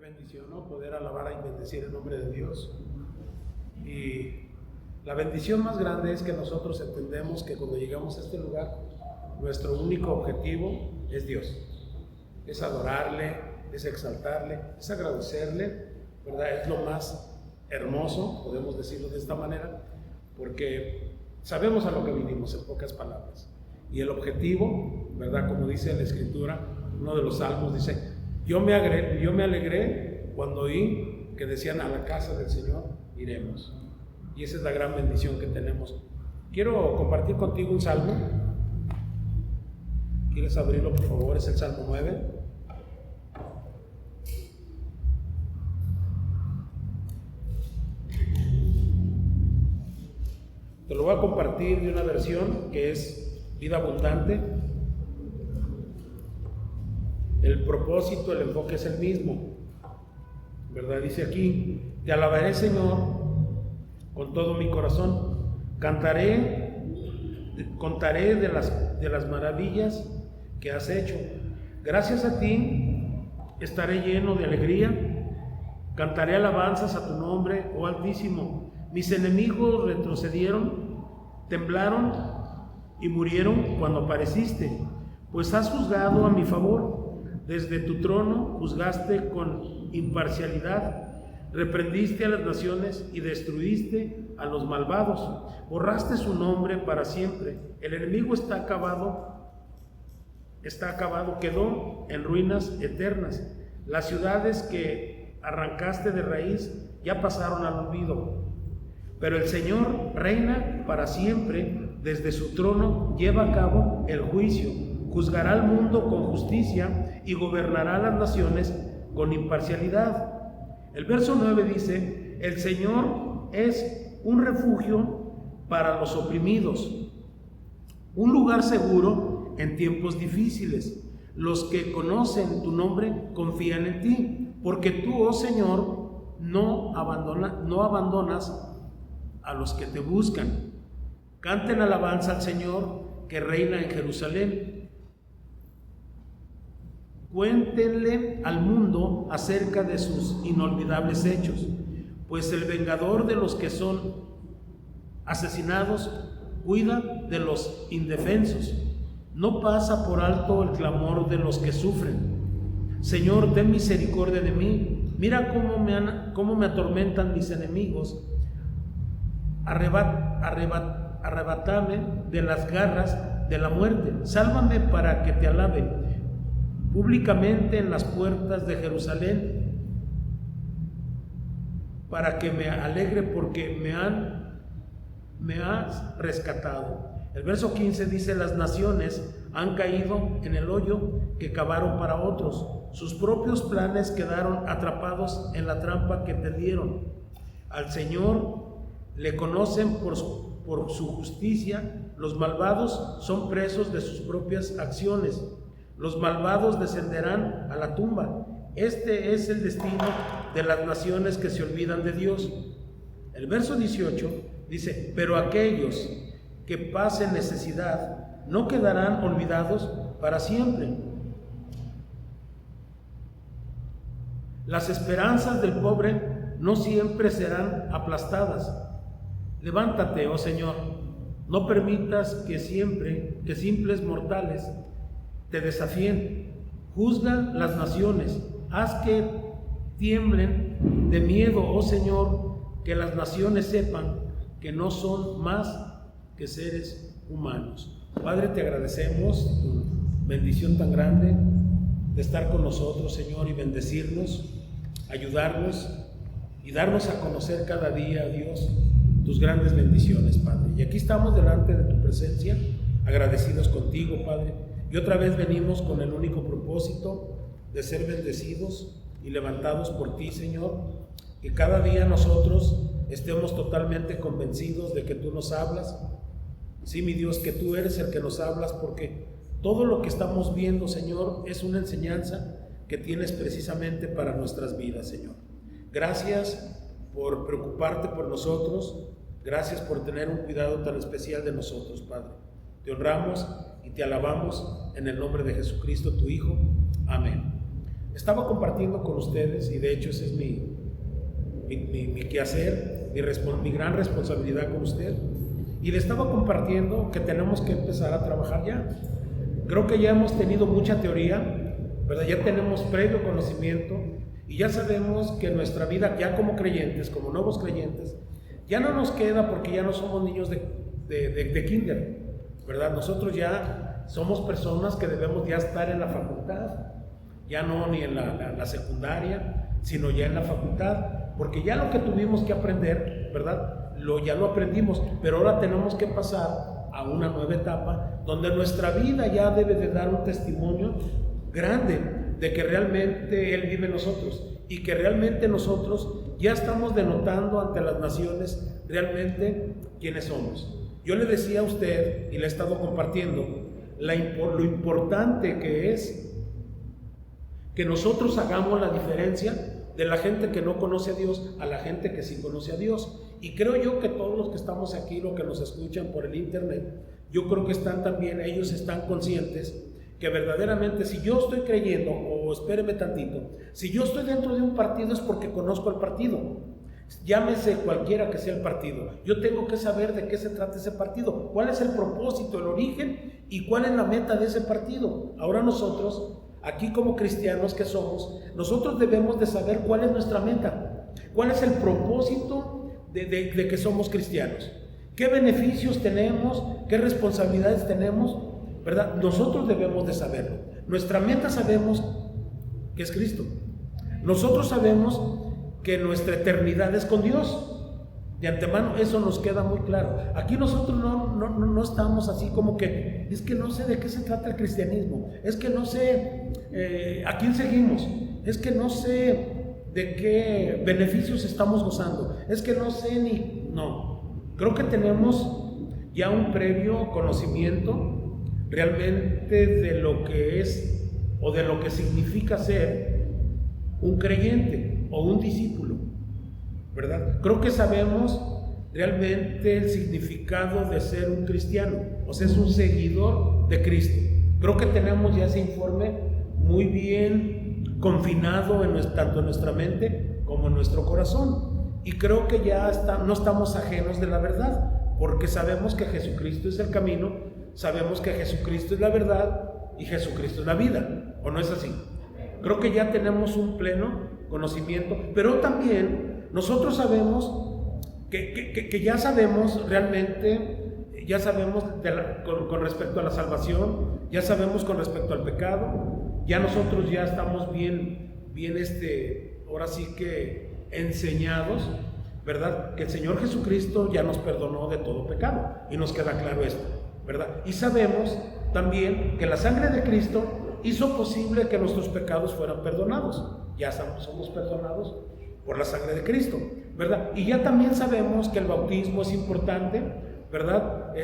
bendición, ¿no? Poder alabar y bendecir el nombre de Dios. Y la bendición más grande es que nosotros entendemos que cuando llegamos a este lugar, nuestro único objetivo es Dios. Es adorarle, es exaltarle, es agradecerle, ¿verdad? Es lo más hermoso, podemos decirlo de esta manera, porque sabemos a lo que vinimos, en pocas palabras. Y el objetivo, ¿verdad? Como dice la Escritura, uno de los salmos dice: yo me alegré cuando oí que decían, a la casa del Señor iremos. Y esa es la gran bendición que tenemos. Quiero compartir contigo un salmo. ¿Quieres abrirlo, por favor? Es el Salmo 9. Te lo voy a compartir de una versión que es Vida Abundante. El propósito, el enfoque es el mismo, ¿verdad? Dice aquí: te alabaré, Señor, con todo mi corazón. Contaré de las maravillas que has hecho. Gracias a ti estaré lleno de alegría. Cantaré alabanzas a tu nombre, oh Altísimo. Mis enemigos retrocedieron, temblaron y murieron cuando apareciste, pues has juzgado a mi favor. Desde tu trono juzgaste con imparcialidad, reprendiste a las naciones y destruiste a los malvados, borraste su nombre para siempre. El enemigo está acabado, quedó en ruinas eternas. Las ciudades que arrancaste de raíz ya pasaron al olvido. Pero el Señor reina para siempre, desde su trono lleva a cabo el juicio. Juzgará al mundo con justicia y gobernará las naciones con imparcialidad. El verso 9 dice: el Señor es un refugio para los oprimidos, un lugar seguro en tiempos difíciles. Los que conocen tu nombre confían en ti, porque tú, oh Señor, no abandonas a los que te buscan. Canten alabanza al Señor que reina en Jerusalén. Cuéntenle al mundo acerca de sus inolvidables hechos, pues el vengador de los que son asesinados cuida de los indefensos. No pasa por alto el clamor de los que sufren. Señor, ten misericordia de mí. Mira cómo me atormentan mis enemigos. Arrebátame de las garras de la muerte. Sálvame para que te alabe públicamente en las puertas de Jerusalén, para que me alegre porque me has rescatado. El verso 15 dice: las naciones han caído en el hoyo que cavaron para otros. Sus propios planes quedaron atrapados en la trampa que tendieron. Al Señor le conocen por su justicia. Los malvados son presos de sus propias acciones. Los malvados descenderán a la tumba. Este es el destino de las naciones que se olvidan de Dios. El verso 18 dice: pero aquellos que pasen necesidad no quedarán olvidados para siempre. Las esperanzas del pobre no siempre serán aplastadas. Levántate, oh Señor, no permitas que simples mortales te desafíen. Juzga las naciones, haz que tiemblen de miedo, oh Señor, que las naciones sepan que no son más que seres humanos. Padre, te agradecemos tu bendición tan grande de estar con nosotros, Señor, y bendecirnos, ayudarnos y darnos a conocer cada día, Dios, tus grandes bendiciones, Padre. Y aquí estamos delante de tu presencia, agradecidos contigo, Padre. Y otra vez venimos con el único propósito de ser bendecidos y levantados por ti, Señor. Que cada día nosotros estemos totalmente convencidos de que tú nos hablas. Sí, mi Dios, que tú eres el que nos hablas, porque todo lo que estamos viendo, Señor, es una enseñanza que tienes precisamente para nuestras vidas, Señor. Gracias por preocuparte por nosotros. Gracias por tener un cuidado tan especial de nosotros, Padre. Te honramos y te alabamos en el nombre de Jesucristo, tu Hijo. Amén. estaba compartiendo con ustedes, y de hecho ese es mi quehacer, mi gran responsabilidad con usted, y le estaba compartiendo que tenemos que empezar a trabajar ya. Creo que ya hemos tenido mucha teoría, ¿verdad? Ya tenemos previo conocimiento y ya sabemos que nuestra vida ya como creyentes, como nuevos creyentes, ya no nos queda, porque ya no somos niños de kinder, ¿verdad? Nosotros ya somos personas que debemos ya estar en la facultad, ya no ni en la secundaria, sino ya en la facultad, porque ya lo que tuvimos que aprender, ¿verdad? Ya lo aprendimos, pero ahora tenemos que pasar a una nueva etapa donde nuestra vida ya debe de dar un testimonio grande de que realmente Él vive en nosotros y que realmente nosotros ya estamos denotando ante las naciones realmente quiénes somos. Yo le decía a usted, y le he estado compartiendo, lo importante que es que nosotros hagamos la diferencia de la gente que no conoce a Dios a la gente que sí conoce a Dios. Y creo yo que todos los que estamos aquí, los que nos escuchan por el internet, yo creo que están también, ellos están conscientes que verdaderamente si yo estoy creyendo, o espéreme tantito, si yo estoy dentro de un partido es porque conozco el partido, llámese cualquiera que sea el partido. Yo tengo que saber de qué se trata ese partido, cuál es el propósito, el origen y cuál es la meta de ese partido. Ahora nosotros, aquí como cristianos que somos, nosotros debemos de saber cuál es nuestra meta, cuál es el propósito de que somos cristianos, qué beneficios tenemos, qué responsabilidades tenemos, ¿verdad? Nosotros debemos de saberlo. Nuestra meta sabemos que es Cristo. Nosotros sabemos que nuestra eternidad es con Dios. De antemano eso nos queda muy claro. Aquí nosotros no estamos así como que, es que no sé de qué se trata el cristianismo, es que no sé a quién seguimos, es que no sé de qué beneficios estamos gozando, es que no sé ni... No, creo que tenemos ya un previo conocimiento realmente de lo que es o de lo que significa ser un creyente o un discípulo, ¿verdad? Creo que sabemos realmente el significado de ser un cristiano, o sea, es un seguidor de Cristo. Creo que tenemos ya ese informe muy bien confinado tanto en nuestra mente como en nuestro corazón, y creo que ya no estamos ajenos de la verdad, porque sabemos que Jesucristo es el camino, sabemos que Jesucristo es la verdad y Jesucristo es la vida, ¿o no es así? Creo que ya tenemos un pleno conocimiento, pero también nosotros sabemos que ya sabemos realmente, ya sabemos con respecto a la salvación, ya sabemos con respecto al pecado, ya nosotros ya estamos bien ahora sí que enseñados, ¿verdad? Que el Señor Jesucristo ya nos perdonó de todo pecado, y nos queda claro esto, ¿verdad? Y sabemos también que la sangre de Cristo hizo posible que nuestros pecados fueran perdonados. Ya somos perdonados por la sangre de Cristo, ¿verdad? Y ya también sabemos que el bautismo es importante, ¿verdad?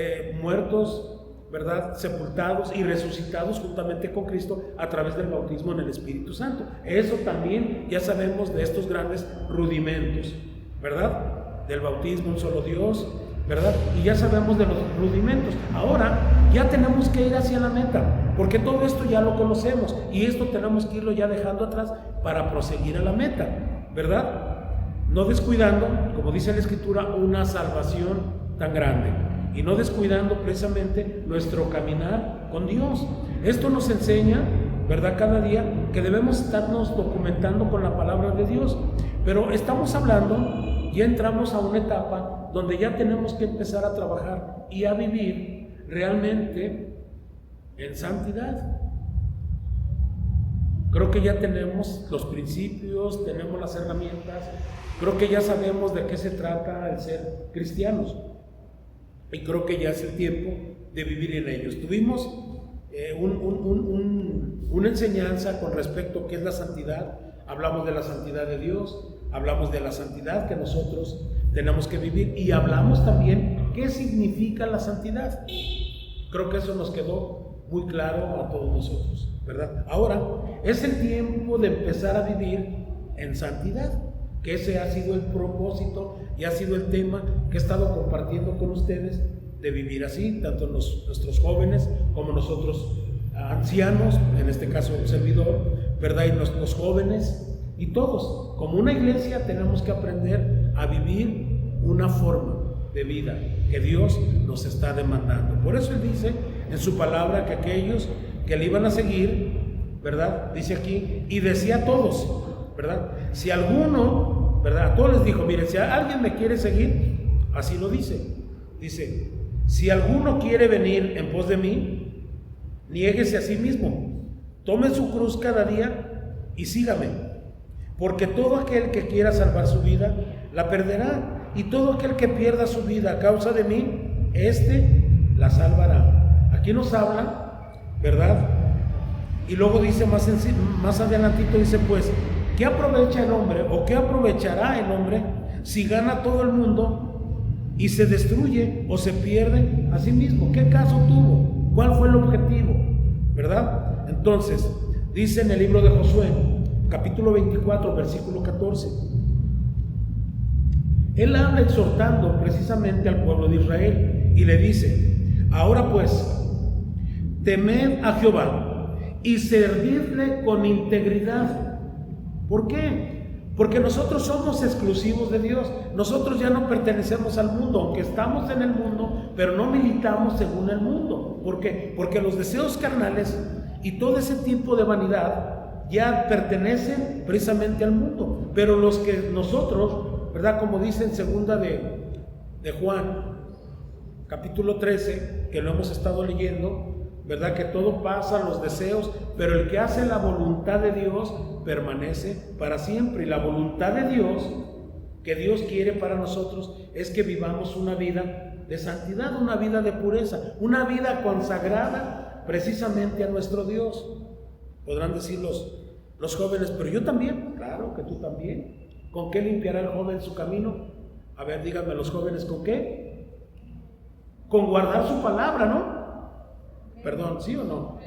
Muertos, ¿verdad? Sepultados y resucitados juntamente con Cristo a través del bautismo en el Espíritu Santo. Eso también ya sabemos de estos grandes rudimentos, ¿verdad? Del bautismo, un solo Dios, ¿verdad? Y ya sabemos de los rudimentos. Ahora ya tenemos que ir hacia la meta, porque todo esto ya lo conocemos y esto tenemos que irlo ya dejando atrás para proseguir a la meta, ¿verdad? No descuidando, como dice la Escritura, una salvación tan grande, y no descuidando precisamente nuestro caminar con Dios. Esto nos enseña, ¿verdad?, cada día que debemos estarnos documentando con la palabra de Dios, pero estamos hablando, ya entramos a una etapa donde ya tenemos que empezar a trabajar y a vivir realmente en santidad. Creo que ya tenemos los principios, tenemos las herramientas, creo que ya sabemos de qué se trata el ser cristianos, y creo que ya es el tiempo de vivir en ellos. Tuvimos una enseñanza con respecto a qué es la santidad. Hablamos de la santidad de Dios, hablamos de la santidad que nosotros tenemos que vivir, y hablamos también qué significa la santidad. Creo que eso nos quedó muy claro a todos nosotros, ¿verdad? Ahora es el tiempo de empezar a vivir en santidad, que ese ha sido el propósito y ha sido el tema que he estado compartiendo con ustedes, de vivir así, tanto nuestros jóvenes como nosotros ancianos, en este caso el servidor, ¿verdad? Y los jóvenes y todos, como una iglesia, tenemos que aprender a vivir una forma de vida que Dios nos está demandando. Por eso Él dice en su palabra que aquellos que le iban a seguir, ¿verdad? Dice aquí, y decía a todos, ¿verdad? Si alguno, ¿verdad? A todos les dijo, miren, si alguien me quiere seguir, así lo dice. Dice, si alguno quiere venir en pos de mí, niéguese a sí mismo, tome su cruz cada día y sígame. Porque todo aquel que quiera salvar su vida, la perderá. Y todo aquel que pierda su vida a causa de mí, la salvará. Aquí nos habla, ¿verdad? Y luego dice más adelantito, dice, pues, ¿qué aprovecha el hombre o qué aprovechará el hombre si gana todo el mundo y se destruye o se pierde a sí mismo? ¿Qué caso tuvo? ¿Cuál fue el objetivo? ¿Verdad? Entonces, dice en el libro de Josué, capítulo 24, versículo 14, Él habla exhortando precisamente al pueblo de Israel y le dice, ahora pues, temed a Jehová y servidle con integridad. ¿Por qué? Porque nosotros somos exclusivos de Dios. Nosotros ya no pertenecemos al mundo, aunque estamos en el mundo, pero no militamos según el mundo. ¿Por qué? Porque los deseos carnales y todo ese tipo de vanidad ya pertenecen precisamente al mundo. Pero los que nosotros, ¿verdad? Como dice en segunda de Juan, capítulo 13, que lo hemos estado leyendo, ¿verdad? Que todo pasa, los deseos, pero el que hace la voluntad de Dios permanece para siempre. Y la voluntad de Dios, que Dios quiere para nosotros, es que vivamos una vida de santidad, una vida de pureza, una vida consagrada precisamente a nuestro Dios. Podrán decir los jóvenes, pero yo también. Claro que tú también. ¿Con qué limpiará el joven su camino? A ver, díganme los jóvenes, ¿con qué? Con guardar su palabra, ¿no? Perdón, ¿sí o no?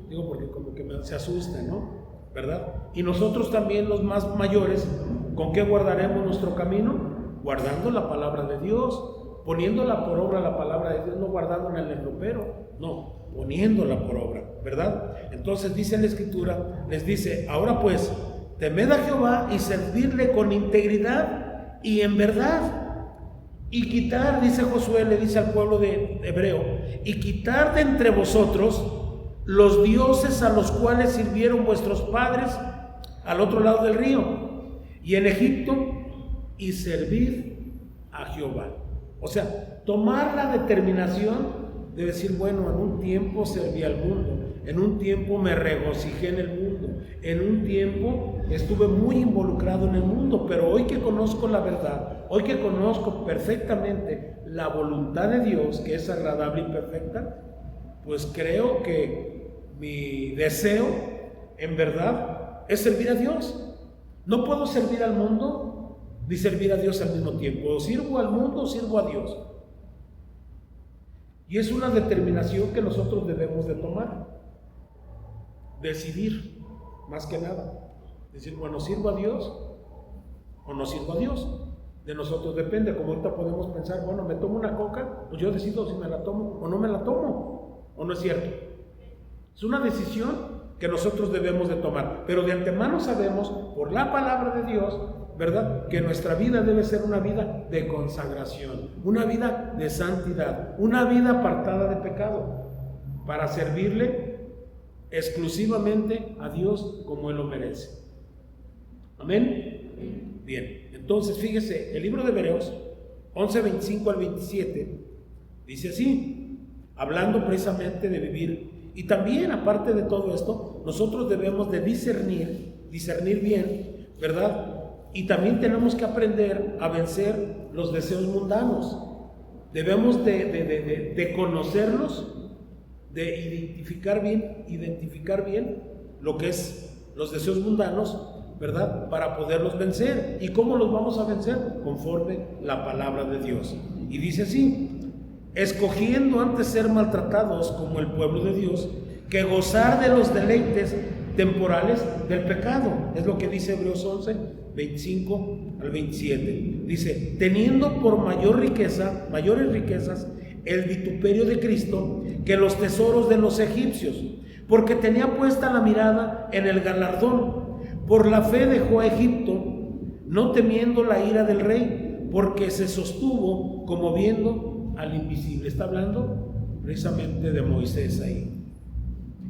Digo porque como que se asusta, ¿no? ¿Verdad? Y nosotros también, los más mayores, ¿con qué guardaremos nuestro camino? Guardando la palabra de Dios, poniéndola por obra la palabra de Dios, no guardándola en el ropero, no, poniéndola por obra, ¿verdad? Entonces dice la Escritura, les dice, ahora pues, temed a Jehová y servirle con integridad y en verdad. Y quitar, dice Josué, le dice al pueblo de Hebreo, y quitar de entre vosotros los dioses a los cuales sirvieron vuestros padres al otro lado del río y en Egipto, y servir a Jehová. O sea, tomar la determinación de decir, bueno, en un tiempo serví al mundo, en un tiempo me regocijé en el mundo, en un tiempo estuve muy involucrado en el mundo, pero hoy que conozco la verdad, hoy que conozco perfectamente la voluntad de Dios, que es agradable y perfecta, pues creo que mi deseo, en verdad, es servir a Dios. No puedo servir al mundo ni servir a Dios al mismo tiempo. O sirvo al mundo o sirvo a Dios. Y es una determinación que nosotros debemos de tomar. Decidir, más que nada. Decir, bueno, ¿sirvo a Dios o no sirvo a Dios? De nosotros depende. Como ahorita podemos pensar, bueno, ¿me tomo una coca? Pues yo decido si me la tomo o no me la tomo. ¿O no es cierto? Es una decisión que nosotros debemos de tomar. Pero de antemano sabemos, por la palabra de Dios, ¿verdad?, que nuestra vida debe ser una vida de consagración, una vida de santidad, una vida apartada de pecado, para servirle exclusivamente a Dios como Él lo merece. ¿Amén? Bien, entonces fíjese, el libro de Hebreos 11:25 al 27 dice así, hablando precisamente de vivir. Y también, aparte de todo esto, nosotros debemos de discernir bien, ¿verdad? Y también tenemos que aprender a vencer los deseos mundanos. Debemos de conocerlos, de identificar bien lo que es los deseos mundanos, ¿verdad? Para poderlos vencer. ¿Y cómo los vamos a vencer? Conforme la palabra de Dios. Y dice así, escogiendo antes ser maltratados como el pueblo de Dios, que gozar de los deleites temporales del pecado. Es lo que dice Hebreos 11:25 al 27. Dice, teniendo por mayores riquezas el vituperio de Cristo que los tesoros de los egipcios, porque tenía puesta la mirada en el galardón. Por la fe dejó a Egipto, no temiendo la ira del rey, porque se sostuvo como viendo al invisible. Está hablando precisamente de Moisés ahí.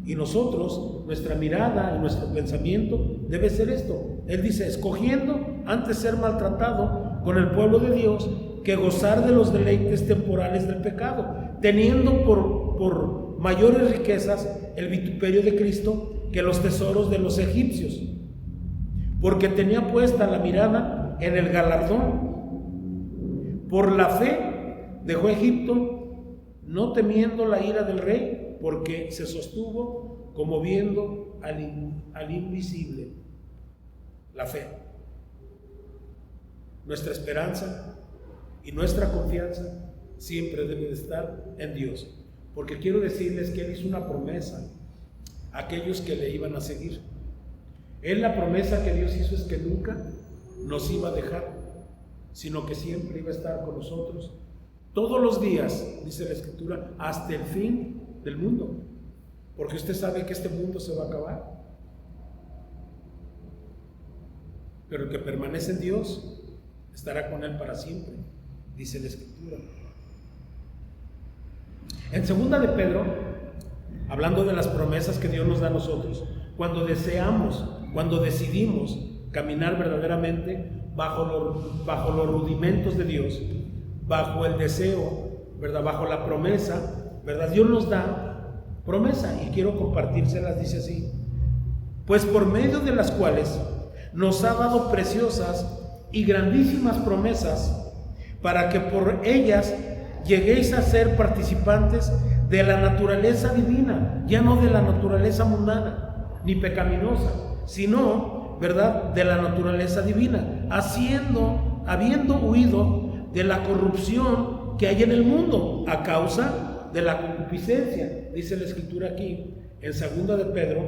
Y nosotros, nuestra mirada y nuestro pensamiento debe ser esto. Él dice, escogiendo antes ser maltratado con el pueblo de Dios que gozar de los deleites temporales del pecado, teniendo por mayores riquezas el vituperio de Cristo que los tesoros de los egipcios, porque tenía puesta la mirada en el galardón. Por la fe dejó Egipto, no temiendo la ira del rey, porque se sostuvo como viendo al invisible. La fe, nuestra esperanza y nuestra confianza siempre debe de estar en Dios, porque quiero decirles que Él hizo una promesa a aquellos que le iban a seguir. La promesa que Dios hizo es que nunca nos iba a dejar, sino que siempre iba a estar con nosotros todos los días, dice la Escritura, hasta el fin del mundo, porque usted sabe que este mundo se va a acabar, pero el que permanece en Dios estará con Él para siempre, dice la Escritura. En segunda de Pedro, hablando de las promesas que Dios nos da a nosotros, cuando deseamos, cuando decidimos caminar verdaderamente bajo los rudimentos de Dios, bajo el deseo, ¿verdad? Bajo la promesa, ¿verdad? Dios nos da promesa y quiero compartírselas, dice así: pues por medio de las cuales nos ha dado preciosas y grandísimas promesas, para que por ellas lleguéis a ser participantes de la naturaleza divina, ya no de la naturaleza mundana ni pecaminosa, sino, ¿verdad?, de la naturaleza divina, habiendo huido de la corrupción que hay en el mundo a causa de la concupiscencia. Dice la Escritura aquí en 2 de Pedro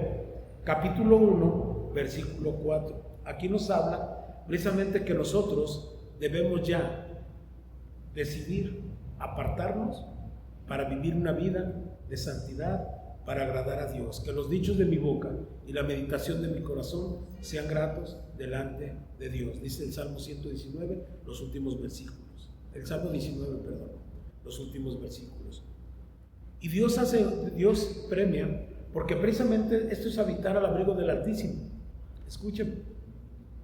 capítulo 1 versículo 4. Aquí nos habla precisamente que nosotros debemos ya decidir apartarnos para vivir una vida de santidad, para agradar a Dios. Que los dichos de mi boca y la meditación de mi corazón sean gratos delante de Dios. Dice el Salmo 119, los últimos versículos. El Salmo 19, perdón, los últimos versículos. Y Dios premia, porque precisamente esto es habitar al abrigo del Altísimo. Escúchenme.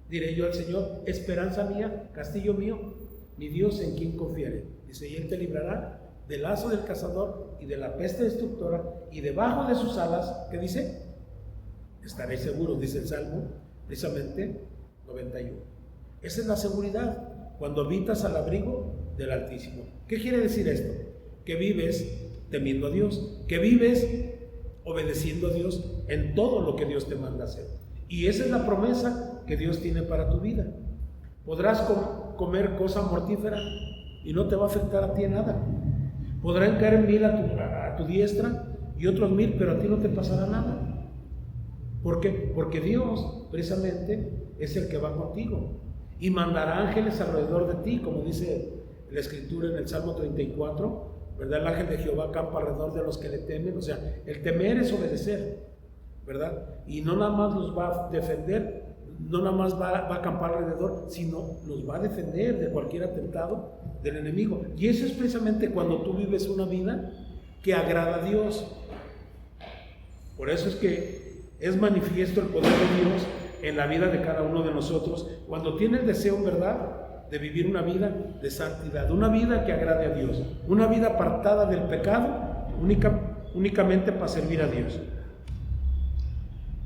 Diré yo al Señor, esperanza mía, castillo mío, mi Dios en quien confiaré. Dice, y Él te librará del lazo del cazador y de la peste destructora, y debajo de sus alas, ¿qué dice? Estaréis seguros, dice el Salmo, precisamente 91. Esa es la seguridad, cuando habitas al abrigo del Altísimo. ¿Qué quiere decir esto? Que vives temiendo a Dios, que vives obedeciendo a Dios en todo lo que Dios te manda hacer. Y esa es la promesa que Dios tiene para tu vida. Podrás comer cosa mortífera y no te va a afectar a ti en nada. Podrán caer 1000 a tu diestra y otros 1000, pero a ti no te pasará nada. ¿Por qué? Porque Dios precisamente es el que va contigo y mandará ángeles alrededor de ti, como dice la Escritura en el Salmo 34, ¿verdad? El ángel de Jehová acampa alrededor de los que le temen. O sea, el temer es obedecer, ¿verdad? Y no nada más los va a defender, no nada más va a acampar alrededor, sino los va a defender de cualquier atentado del enemigo. Y eso es precisamente cuando tú vives una vida que agrada a Dios. Por eso es que es manifiesto el poder de Dios en la vida de cada uno de nosotros, cuando tiene el deseo, en verdad, de vivir una vida de santidad, una vida que agrade a Dios, una vida apartada del pecado, únicamente para servir a Dios.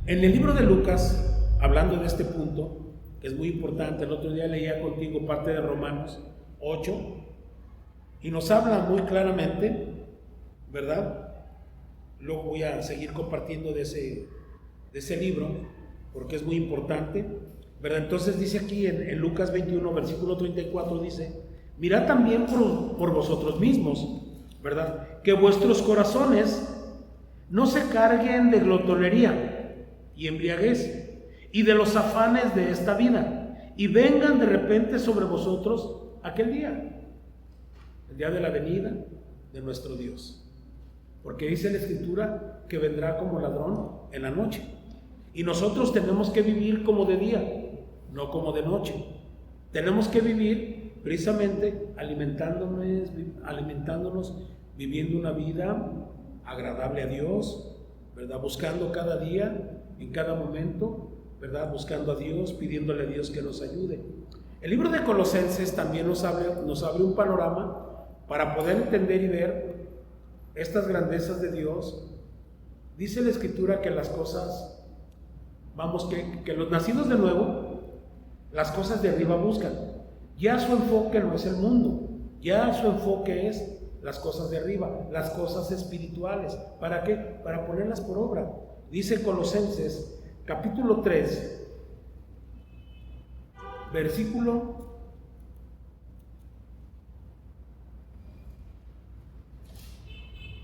En el libro de Lucas, hablando de este punto, que es muy importante, el otro día leía contigo parte de Romanos 8, y nos habla muy claramente, ¿verdad? Luego voy a seguir compartiendo de ese libro, porque es muy importante, ¿verdad? Entonces dice aquí en Lucas 21, versículo 34, dice: mirad también por vosotros mismos, ¿verdad? Que vuestros corazones no se carguen de glotonería y embriaguez y de los afanes de esta vida, y vengan de repente sobre vosotros aquel día, el día de la venida de nuestro Dios. porque dice la Escritura que vendrá como ladrón en la noche. Y nosotros tenemos que vivir como de día, no como de noche. Tenemos que vivir precisamente alimentándonos, viviendo una vida agradable a Dios, ¿verdad? Buscando cada día, en cada momento, ¿verdad? Buscando a Dios, pidiéndole a Dios que nos ayude. El libro de Colosenses también nos abre un panorama para poder entender y ver estas grandezas de Dios. Dice la Escritura que las cosas, que los nacidos de nuevo, las cosas de arriba buscan. Ya su enfoque no es el mundo, ya su enfoque es las cosas de arriba, las cosas espirituales. ¿Para qué? Para ponerlas por obra. Dice Colosenses, capítulo 3, versículo 10.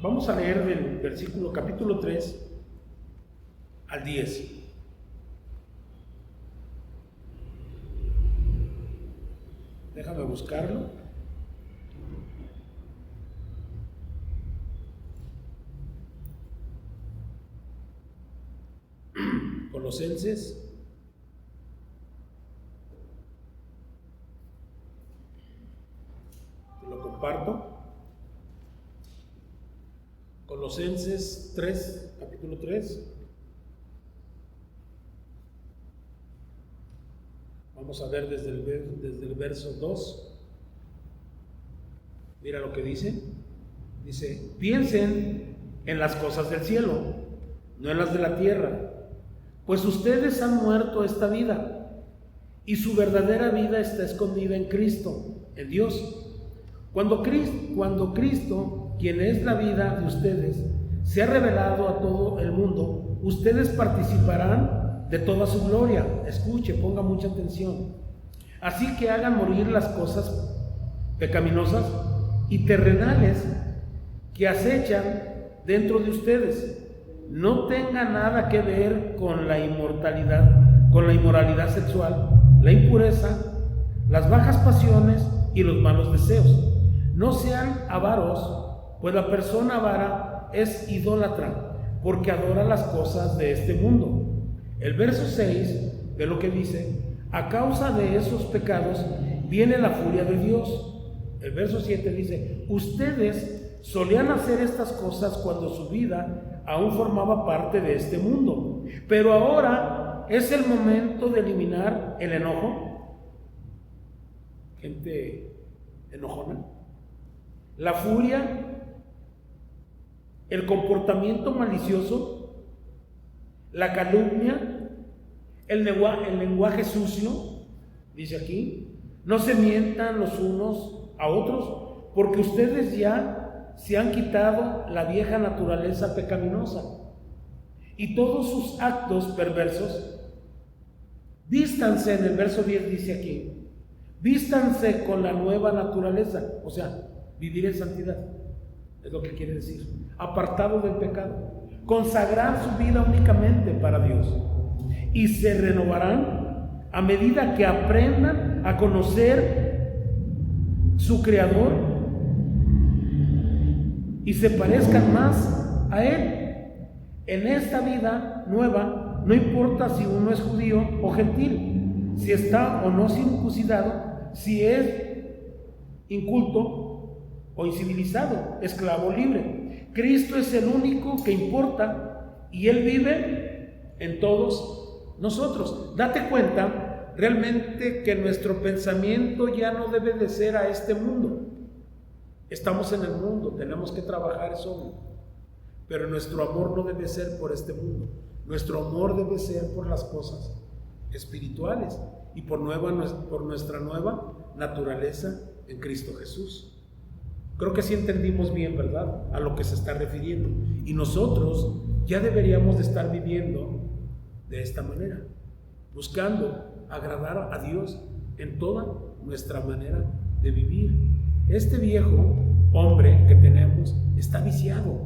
Vamos a leer del versículo capítulo 3 al 10. Déjame buscarlo. Colosenses. Te lo comparto. Colosenses 3, capítulo 3. Vamos a ver desde el verso 2. Mira lo que dice. Dice, piensen en las cosas del cielo, no en las de la tierra, pues ustedes han muerto esta vida, y su verdadera vida está escondida en Cristo, en Dios. Cuando Cristo, quien es la vida de ustedes, se ha revelado a todo el mundo, ustedes participarán de toda su gloria. Escuche, ponga mucha atención. Así que hagan morir las cosas pecaminosas y terrenales que acechan dentro de ustedes. No tenga nada que ver con la inmoralidad sexual, la impureza, las bajas pasiones y los malos deseos. No sean avaros, pues la persona avara es idólatra, porque adora las cosas de este mundo. El verso 6 ve lo que dice: a causa de esos pecados viene la furia de Dios. El verso 7 dice: ustedes solían hacer estas cosas cuando su vida aún formaba parte de este mundo, pero ahora es el momento de eliminar el enojo, gente enojona, la furia, el comportamiento malicioso, la calumnia, el lenguaje sucio. Dice aquí: no se mientan los unos a otros, porque ustedes ya se han quitado la vieja naturaleza pecaminosa y todos sus actos perversos. Vístanse, en el verso 10 dice aquí, vístanse con la nueva naturaleza, o sea, vivir en santidad, es lo que quiere decir, apartado del pecado, consagrar su vida únicamente para Dios, y se renovarán a medida que aprendan a conocer su Creador y se parezcan más a Él. En esta vida nueva, no importa si uno es judío o gentil, si está o no circuncidado, si es inculto o incivilizado, esclavo o libre. Cristo es el único que importa y Él vive en todos nosotros. Date cuenta realmente que nuestro pensamiento ya no debe de ser a este mundo. Estamos en el mundo, tenemos que trabajar eso, pero nuestro amor no debe ser por este mundo. Nuestro amor debe ser por las cosas espirituales y por nuestra nueva naturaleza en Cristo Jesús. Creo que sí entendimos bien, ¿verdad?, a lo que se está refiriendo. Y nosotros ya deberíamos de estar viviendo de esta manera, buscando agradar a Dios en toda nuestra manera de vivir. Este viejo hombre que tenemos está viciado.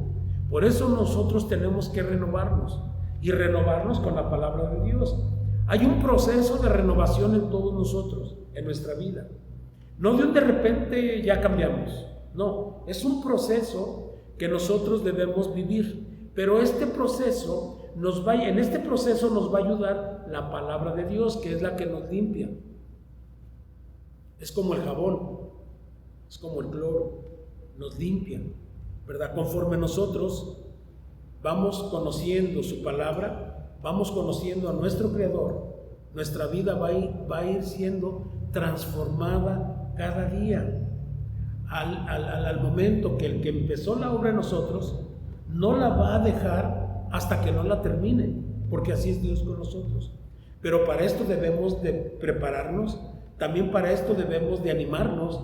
Por eso nosotros tenemos que renovarnos y renovarnos con la palabra de Dios. Hay un proceso de renovación en todos nosotros, en nuestra vida. No de repente ya cambiamos. No, es un proceso que nosotros debemos vivir. Pero en este proceso nos va a ayudar la palabra de Dios, que es la que nos limpia. Es como el jabón, es como el cloro, nos limpia, ¿verdad? Conforme nosotros vamos conociendo su palabra, vamos conociendo a nuestro Creador, nuestra vida va a ir siendo transformada cada día. Al momento que el que empezó la obra en nosotros no la va a dejar hasta que no la termine, porque así es Dios con nosotros. Pero para esto debemos de prepararnos, también para esto debemos de animarnos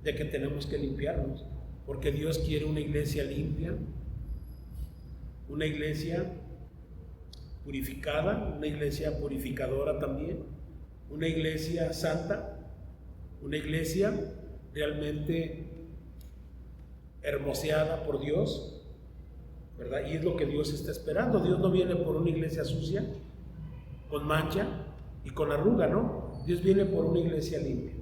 de que tenemos que limpiarnos, porque Dios quiere una iglesia limpia, una iglesia purificada, una iglesia purificadora también, una iglesia santa, una iglesia realmente hermoseada por Dios, ¿verdad? Y es lo que Dios está esperando. Dios no viene por una iglesia sucia, con mancha y con arruga, ¿no? Dios viene por una iglesia limpia.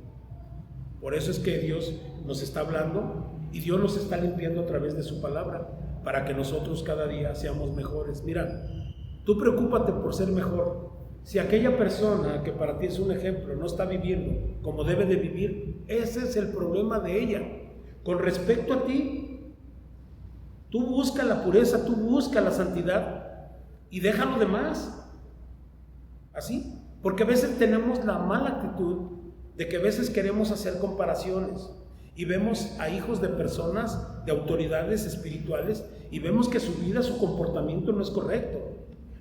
Por eso es que Dios nos está hablando y Dios nos está limpiando a través de su palabra, para que nosotros cada día seamos mejores. Mira, tú preocúpate por ser mejor. Si aquella persona que para ti es un ejemplo no está viviendo como debe de vivir, ese es el problema de ella. Con respecto a ti, tú busca la pureza, tú busca la santidad y deja lo demás. Así, porque a veces tenemos la mala actitud de que a veces queremos hacer comparaciones y vemos a hijos de personas, de autoridades espirituales, y vemos que su vida, su comportamiento no es correcto.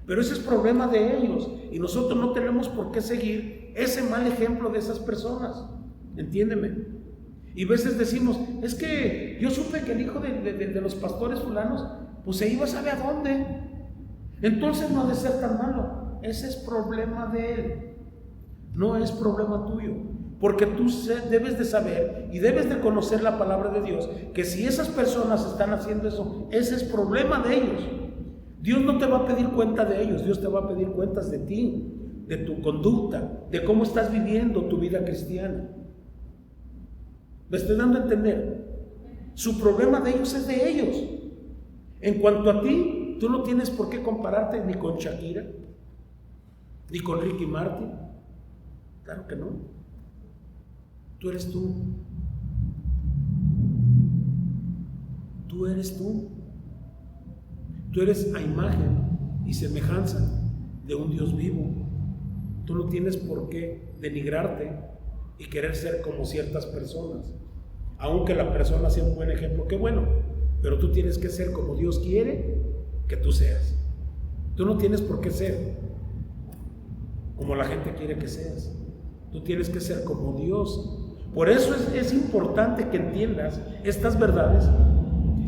Pero ese es problema de ellos, y nosotros no tenemos por qué seguir ese mal ejemplo de esas personas. Entiéndeme. Y a veces decimos, es que yo supe que el hijo de los pastores fulanos, pues se iba, ¿sabe a dónde? Entonces no ha de ser tan malo. Ese es problema de él, no es problema tuyo. Porque tú debes de saber y debes de conocer la palabra de Dios, que si esas personas están haciendo eso, ese es problema de ellos. Dios no te va a pedir cuenta de ellos, Dios te va a pedir cuentas de ti, de tu conducta, de cómo estás viviendo tu vida cristiana. ¿Me estoy dando a entender? Su problema de ellos es de ellos. En cuanto a ti, tú no tienes por qué compararte ni con Shakira, ni con Ricky Martin. Claro que no. Tú eres tú. Tú eres tú. Tú eres a imagen y semejanza de un Dios vivo. Tú no tienes por qué denigrarte y querer ser como ciertas personas. Aunque la persona sea un buen ejemplo, qué bueno, pero tú tienes que ser como Dios quiere que tú seas. Tú no tienes por qué ser como la gente quiere que seas. Tú tienes que ser como Dios. Por eso es importante que entiendas estas verdades,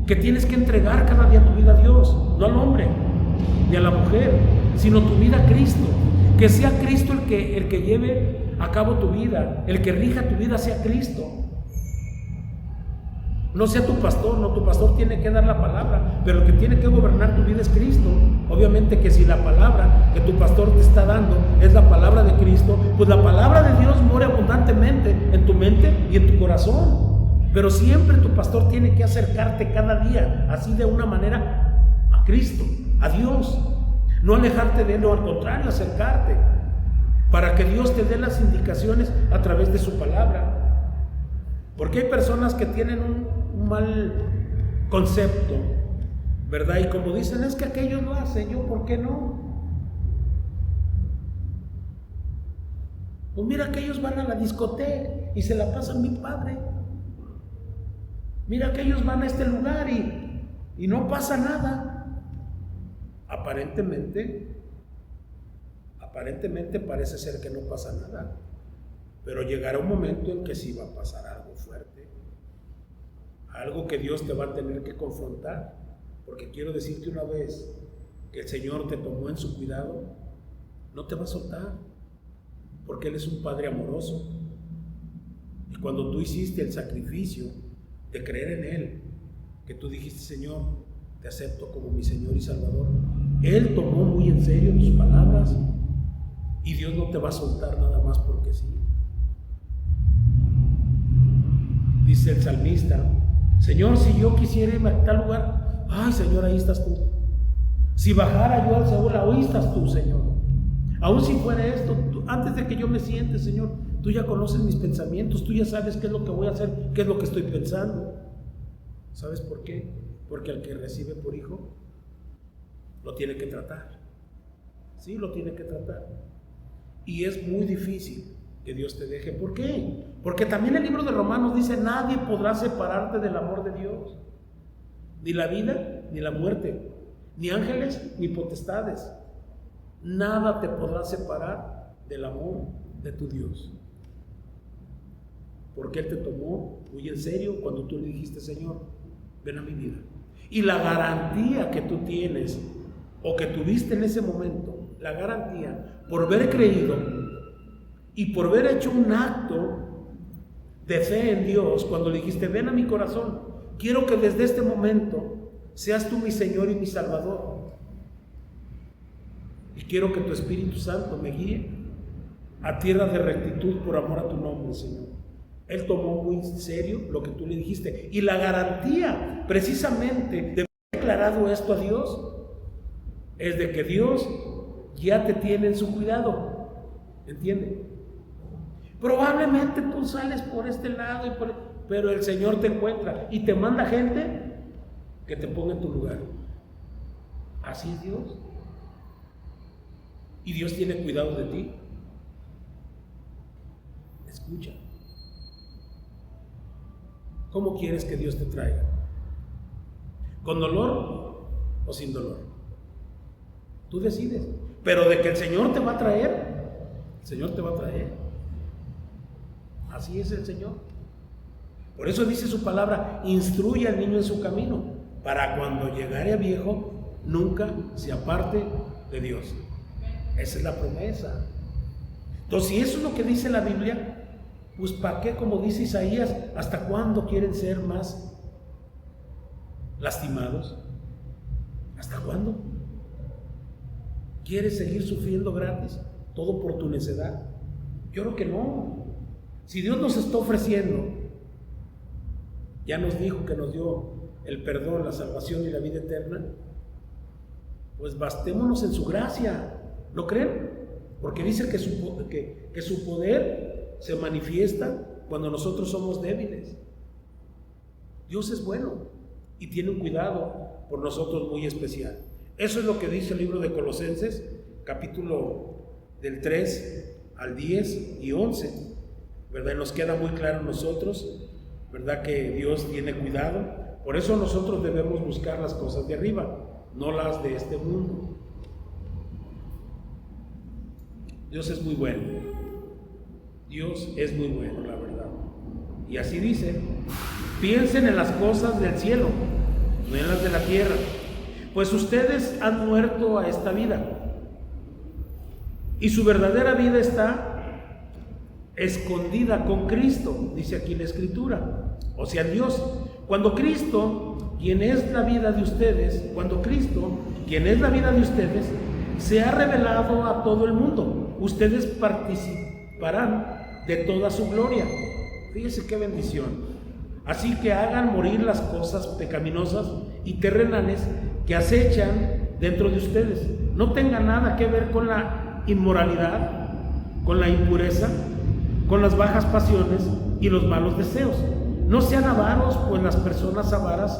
que tienes que entregar cada día tu vida a Dios, no al hombre ni a la mujer, sino tu vida a Cristo. Que sea Cristo el que lleve a cabo tu vida, el que rija tu vida sea Cristo. No sea tu pastor, no, tu pastor tiene que dar la palabra, pero el que tiene que gobernar tu vida es Cristo. Obviamente que si la palabra que tu pastor te está dando es la palabra de Cristo, pues la palabra de Dios mora abundantemente en tu mente y en tu corazón. Pero siempre tu pastor tiene que acercarte cada día, así de una manera, a Cristo, a Dios. No alejarte de Él, no, al contrario, acercarte, para que Dios te dé las indicaciones a través de su palabra. Porque hay personas que tienen un mal concepto, ¿verdad? Y como dicen, es que aquellos lo hacen, yo, ¿por qué no? Pues mira que ellos van a la discoteca y se la pasan bien padre. Mira que ellos van a este lugar y no pasa nada. Aparentemente parece ser que no pasa nada. Pero llegará un momento en que sí va a pasar algo fuerte, algo que Dios te va a tener que confrontar, porque quiero decirte una vez que el Señor te tomó en su cuidado, no te va a soltar, porque Él es un Padre amoroso. Y cuando tú hiciste el sacrificio de creer en Él, que tú dijiste, Señor, te acepto como mi Señor y Salvador, Él tomó muy en serio tus palabras, y Dios no te va a soltar nada más porque sí. Dice el salmista, Señor, si yo quisiera irme a tal lugar, ay Señor, ahí estás tú. Si bajara yo al Seol, ahí estás tú, Señor. Aún si fuera esto, antes de que yo me siente, Señor, tú ya conoces mis pensamientos, tú ya sabes qué es lo que voy a hacer, qué es lo que estoy pensando. ¿Sabes por qué? Porque al que recibe por hijo, lo tiene que tratar. Sí, lo tiene que tratar. Y es muy difícil que Dios te deje. ¿Por qué? Porque también el libro de Romanos dice: nadie podrá separarte del amor de Dios. Ni la vida, ni la muerte, ni ángeles, ni potestades. Nada te podrá separar del amor de tu Dios. Porque Él te tomó muy en serio cuando tú le dijiste: Señor, ven a mi vida. Y la garantía que tú tienes, o que tuviste en ese momento, la garantía por haber creído y por haber hecho un acto de fe en Dios, cuando le dijiste: ven a mi corazón, quiero que desde este momento seas tú mi Señor y mi Salvador, y quiero que tu Espíritu Santo me guíe a tierra de rectitud por amor a tu nombre, Señor. Él tomó muy en serio lo que tú le dijiste, y la garantía precisamente de haber declarado esto a Dios es de que Dios ya te tiene en su cuidado. ¿Entiendes? Probablemente tú sales por este lado, pero el Señor te encuentra y te manda gente que te ponga en tu lugar. Así es Dios. Y Dios tiene cuidado de ti. Escucha. ¿Cómo quieres que Dios te traiga? ¿Con dolor o sin dolor? Tú decides. Pero de que el Señor te va a traer, el Señor te va a traer. Así es el Señor. Por eso dice su palabra: instruye al niño en su camino, para cuando llegare a viejo, nunca se aparte de Dios. Esa es la promesa. Entonces, si eso es lo que dice la Biblia, pues ¿para qué? Como dice Isaías, ¿hasta cuándo quieren ser más lastimados? ¿Hasta cuándo? ¿Quieres seguir sufriendo gratis? ¿Todo por tu necedad? Yo creo que no. Si Dios nos está ofreciendo, ya nos dijo que nos dio el perdón, la salvación y la vida eterna, pues bastémonos en su gracia. ¿No creen? Porque dice que su poder se manifiesta cuando nosotros somos débiles. Dios es bueno y tiene un cuidado por nosotros muy especial. Eso es lo que dice el libro de Colosenses, capítulo del 3 al 10 y 11, ¿verdad? Nos queda muy claro a nosotros, ¿verdad?, que Dios tiene cuidado. Por eso nosotros debemos buscar las cosas de arriba, no las de este mundo. Dios es muy bueno. Dios es muy bueno, la verdad. Y así dice: piensen en las cosas del cielo, no en las de la tierra, pues ustedes han muerto a esta vida, y su verdadera vida está escondida con Cristo, dice aquí la Escritura, o sea, Dios. Cuando Cristo, quien es la vida de ustedes, se ha revelado a todo el mundo, ustedes participarán de toda su gloria. Fíjese qué bendición. Así que hagan morir las cosas pecaminosas y terrenales que acechan dentro de ustedes. No tenga nada que ver con la inmoralidad, con la impureza, con las bajas pasiones y los malos deseos. No sean avaros, pues las personas avaras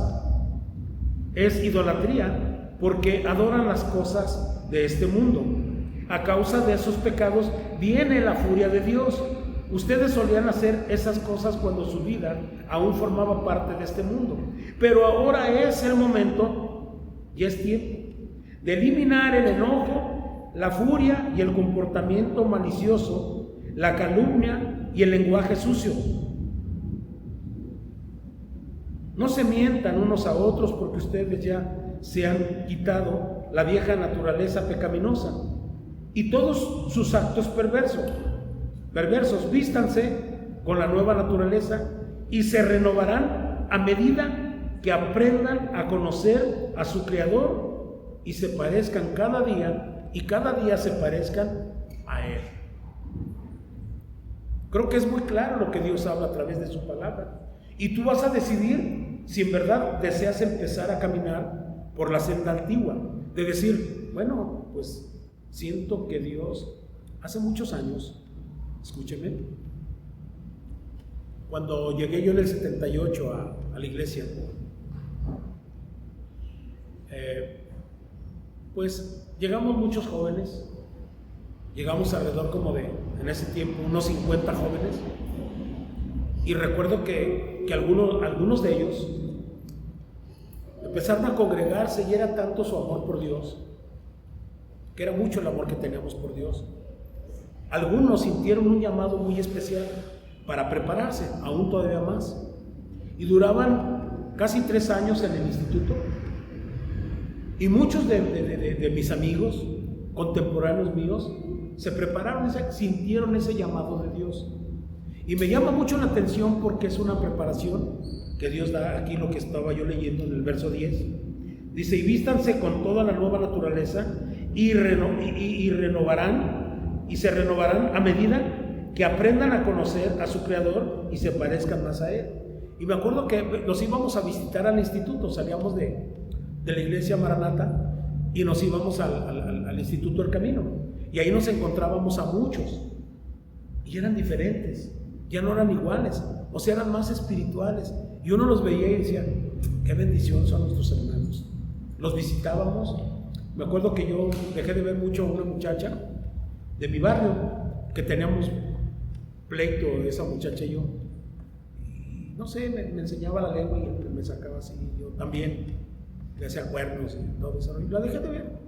es idolatría, porque adoran las cosas de este mundo. A causa de esos pecados viene la furia de Dios. Ustedes solían hacer esas cosas cuando su vida aún formaba parte de este mundo. Pero ahora es el momento, y es tiempo, de eliminar el enojo, la furia y el comportamiento malicioso, la calumnia y el lenguaje sucio. No se mientan unos a otros, porque ustedes ya se han quitado la vieja naturaleza pecaminosa y todos sus actos perversos. Vístanse con la nueva naturaleza y se renovarán a medida que aprendan a conocer a su Creador y se parezcan cada día se parezcan a Él. Creo que es muy claro lo que Dios habla a través de su palabra, y tú vas a decidir si en verdad deseas empezar a caminar por la senda antigua, de decir, bueno, pues siento que Dios, hace muchos años, escúcheme, cuando llegué yo en el 78 a la iglesia, pues llegamos muchos jóvenes, llegamos alrededor como de, en ese tiempo, unos 50 jóvenes, y recuerdo que algunos de ellos empezaron a congregarse y era tanto su amor por Dios, que era mucho el amor que teníamos por Dios. Algunos sintieron un llamado muy especial para prepararse, aún todavía más, y duraban casi 3 años en el instituto, y muchos de mis amigos, contemporáneos míos, se prepararon, sintieron ese llamado de Dios. Y me llama mucho la atención porque es una preparación que Dios da. Aquí lo que estaba yo leyendo en el verso 10. Dice, y vístanse con toda la nueva naturaleza y renovarán, y se renovarán a medida que aprendan a conocer a su Creador y se parezcan más a Él. Y me acuerdo que nos íbamos a visitar al instituto, salíamos de la iglesia Maranata y nos íbamos al Instituto del Camino. Y ahí nos encontrábamos a muchos y eran diferentes, ya no eran iguales, o sea, eran más espirituales. Y uno los veía y decía, qué bendición son nuestros hermanos. Los visitábamos. Me acuerdo que yo dejé de ver mucho a una muchacha de mi barrio, que teníamos pleito, esa muchacha y yo. Y no sé, me enseñaba la lengua y me sacaba así. Yo también le hacía cuernos y todo eso. Y la dejé de ver.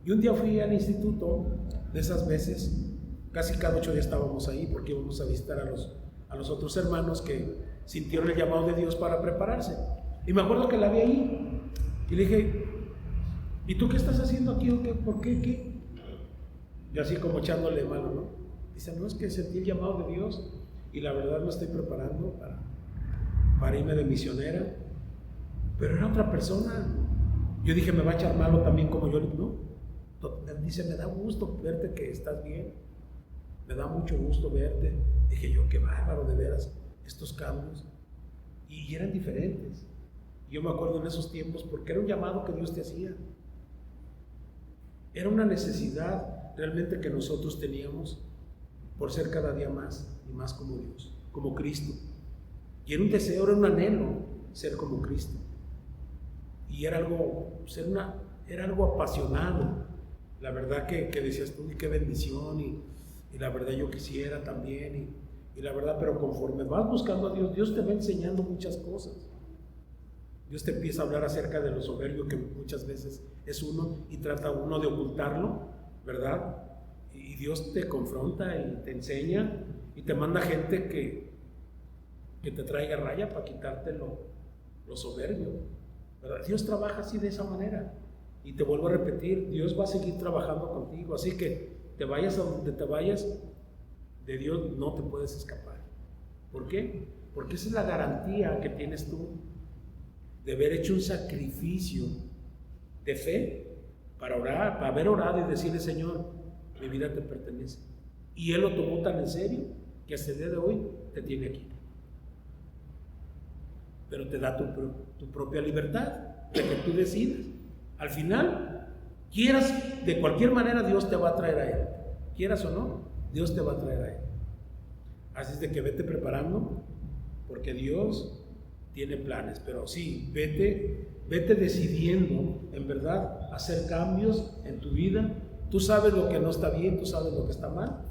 Y un día fui al instituto, de esas veces, casi cada 8 días estábamos ahí porque íbamos a visitar a los otros hermanos que sintieron el llamado de Dios para prepararse. Y me acuerdo que la vi ahí y le dije, ¿y tú qué estás haciendo aquí o qué? ¿Por qué? ¿Qué? Y así como echándole mano, ¿no? Dice, no, es que sentí el llamado de Dios y la verdad me estoy preparando para irme de misionera. Pero era otra persona. Yo dije, me va a echar malo también como yo, ¿no? Dice, me da gusto verte que estás bien, me da mucho gusto verte. Dije yo, qué bárbaro de veras estos cambios. Y eran diferentes. Yo me acuerdo en esos tiempos porque era un llamado que Dios te hacía. Era una necesidad realmente que nosotros teníamos por ser cada día más y más como Dios, como Cristo. Y era un deseo, era un anhelo ser como Cristo. Y era algo, era algo apasionado. La verdad que decías tú, qué bendición, y la verdad yo quisiera también, y la verdad, pero conforme vas buscando a Dios, Dios te va enseñando muchas cosas. Dios te empieza a hablar acerca de lo soberbio que muchas veces es uno y trata uno de ocultarlo, ¿verdad? Y Dios te confronta y te enseña y te manda gente que te traiga raya para quitarte lo soberbio, ¿verdad? Dios trabaja así, de esa manera. Y te vuelvo a repetir, Dios va a seguir trabajando contigo, así que te vayas a donde te vayas, de Dios no te puedes escapar. ¿Por qué? Porque esa es la garantía que tienes tú de haber hecho un sacrificio de fe para orar, para haber orado y decirle, Señor, mi vida te pertenece. Y Él lo tomó tan en serio que hasta el día de hoy te tiene aquí. Pero te da tu propia libertad de que tú decidas. Al final, quieras, de cualquier manera Dios te va a traer a Él. Quieras o no, Dios te va a traer a Él. Así es de que vete preparando, porque Dios tiene planes. Pero sí, vete decidiendo, en verdad, hacer cambios en tu vida. Tú sabes lo que no está bien, tú sabes lo que está mal,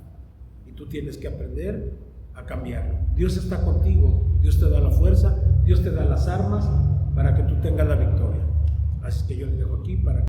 y tú tienes que aprender a cambiarlo. Dios está contigo, Dios te da la fuerza, Dios te da las armas para que tú tengas la victoria. Así que yo les dejo aquí para